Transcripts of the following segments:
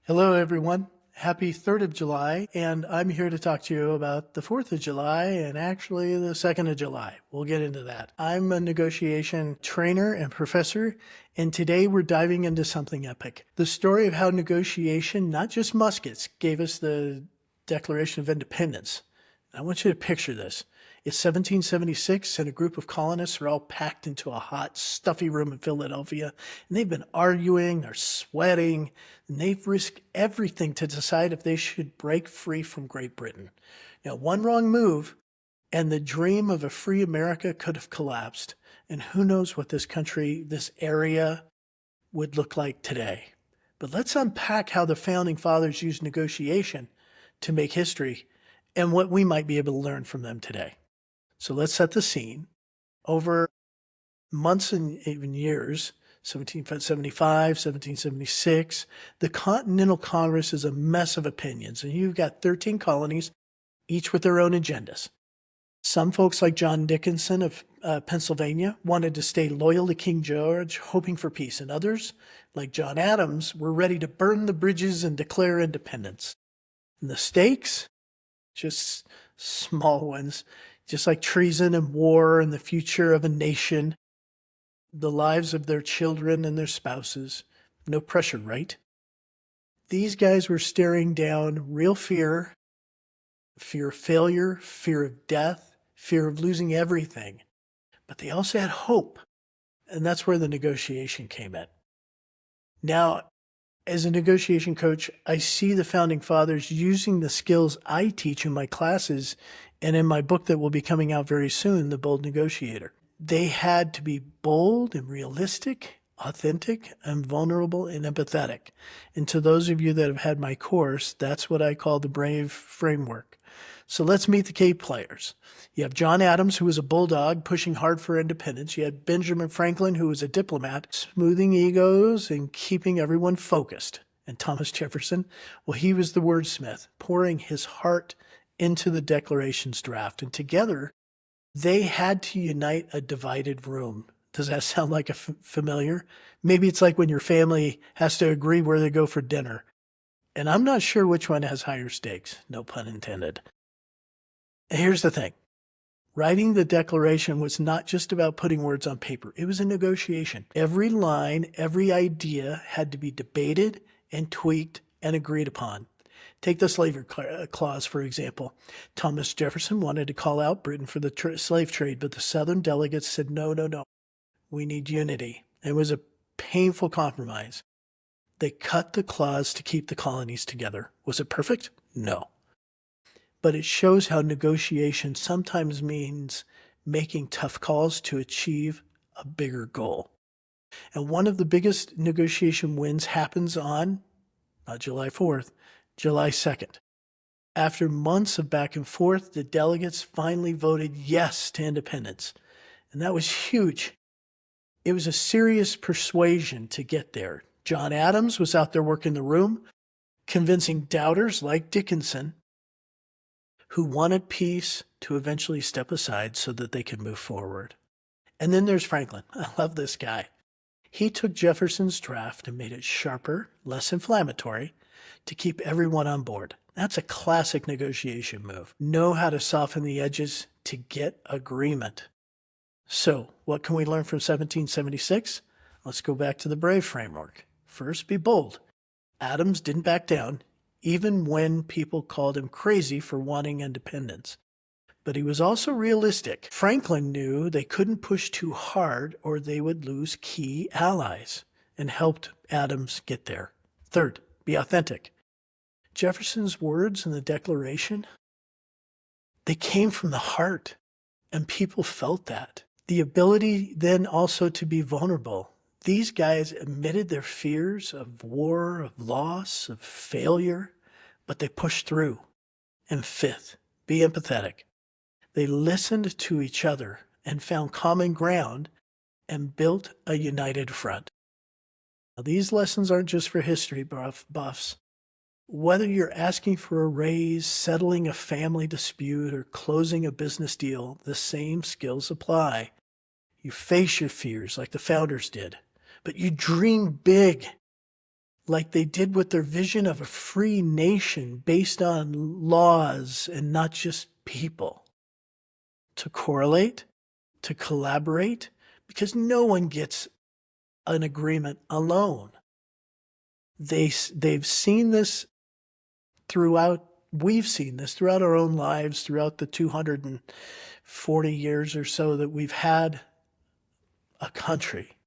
Hello, everyone. Happy 3rd of July, and I'm here to talk to you about the 4th of July and actually the 2nd of July. We'll get into that. I'm a negotiation trainer and professor, and today we're diving into something epic. The story of how negotiation, not just muskets, gave us the Declaration of Independence. I want you to picture this. It's 1776, and a group of colonists are all packed into a hot, stuffy room in Philadelphia, and they've been arguing, they're sweating, and they've risked everything to decide if they should break free from Great Britain. Now, one wrong move, and the dream of a free America could have collapsed, and who knows what this country, this area, would look like today. But let's unpack how the Founding Fathers used negotiation to make history and what we might be able to learn from them today. So let's set the scene. Over months and even years, 1775, 1776, the Continental Congress is a mess of opinions, and you've got 13 colonies, each with their own agendas. Some folks like John Dickinson of Pennsylvania wanted to stay loyal to King George, hoping for peace, and others, like John Adams, were ready to burn the bridges and declare independence. And the stakes? Just small ones, just like treason and war and the future of a nation, the lives of their children and their spouses. No pressure, right? These guys were staring down real fear, fear of failure, fear of death, fear of losing everything. But they also had hope, and that's where the negotiation came in. Now, as a negotiation coach, I see the Founding Fathers using the skills I teach in my classes and in my book that will be coming out very soon, The Bold Negotiator. They had to be bold and realistic, authentic and vulnerable and empathetic. And to those of you that have had my course, that's what I call the BRAVE framework. So let's meet the key players. You have John Adams, who was a bulldog pushing hard for independence. You had Benjamin Franklin, who was a diplomat, smoothing egos and keeping everyone focused. And Thomas Jefferson, well, he was the wordsmith, pouring his heart into the Declaration's draft. And together, they had to unite a divided room. Does that sound like familiar? Maybe it's like when your family has to agree where they go for dinner. And I'm not sure which one has higher stakes, no pun intended. Here's the thing. Writing the Declaration was not just about putting words on paper. It was a negotiation. Every line, every idea had to be debated and tweaked and agreed upon. Take the slavery clause, for example. Thomas Jefferson wanted to call out Britain for the slave trade, but the Southern delegates said, no. We need unity. It was a painful compromise. They cut the clause to keep the colonies together. Was it perfect? No. But it shows how negotiation sometimes means making tough calls to achieve a bigger goal. And one of the biggest negotiation wins happens on, not July 4th, July 2nd. After months of back and forth, the delegates finally voted yes to independence. And that was huge. It was a serious persuasion to get there. John Adams was out there working the room, convincing doubters like Dickinson, who wanted peace, to eventually step aside so that they could move forward. And then there's Franklin. I love this guy. He took Jefferson's draft and made it sharper, less inflammatory, to keep everyone on board. That's a classic negotiation move. Know how to soften the edges to get agreement. So, what can we learn from 1776? Let's go back to the BRAVE framework. First, be bold. Adams didn't back down, even when people called him crazy for wanting independence. But he was also realistic. Franklin knew they couldn't push too hard or they would lose key allies, and helped Adams get there. Third, be authentic. Jefferson's words in the Declaration, they came from the heart, and people felt that. The ability then also to be vulnerable. These guys admitted their fears of war, of loss, of failure, but they pushed through. And fifth, be empathetic. They listened to each other and found common ground and built a united front. Now, these lessons aren't just for history buffs. Whether you're asking for a raise, settling a family dispute, or closing a business deal, the same skills apply. You face your fears like the founders did, but you dream big. like they did with their vision of a free nation based on laws and not just people, to correlate, to collaborate, because no one gets an agreement alone. They've seen this throughout, we've seen this throughout our own lives, throughout the 240 years or so that we've had a country.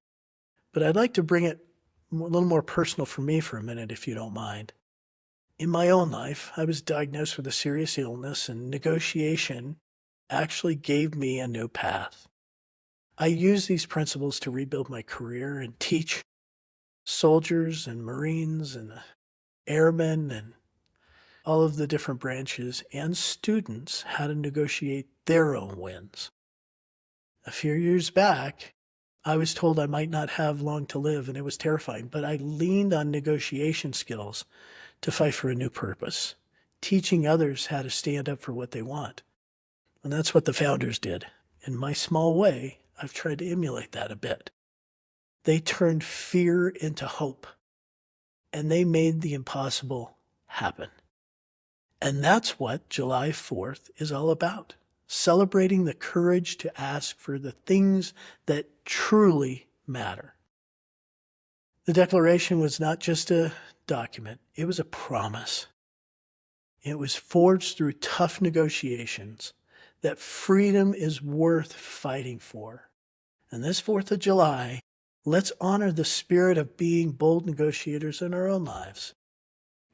But I'd like to bring it a little more personal for me for a minute, if you don't mind. In my own life, I was diagnosed with a serious illness, and negotiation actually gave me a new path. I use these principles to rebuild my career and teach soldiers and Marines and airmen and all of the different branches and students how to negotiate their own wins. A few years back, I was told I might not have long to live, and it was terrifying, but I leaned on negotiation skills to fight for a new purpose, teaching others how to stand up for what they want. And that's what the founders did. In my small way, I've tried to emulate that a bit. They turned fear into hope, and they made the impossible happen. And that's what July 4th is all about. Celebrating the courage to ask for the things that truly matter. The Declaration was not just a document, it was a promise. It was forged through tough negotiations that freedom is worth fighting for. And this 4th of July, let's honor the spirit of being bold negotiators in our own lives.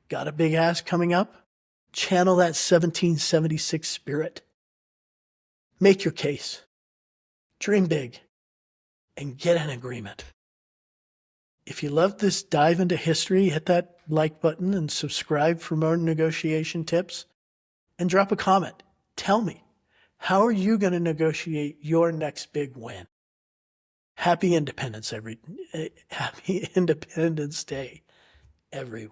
Got a big ask coming up? Channel that 1776 spirit. Make your case. Dream big. And get an agreement. If you love this dive into history, hit that like button and subscribe for more negotiation tips. And drop a comment. Tell me, how are you going to negotiate your next big win? Happy Independence Day, everyone.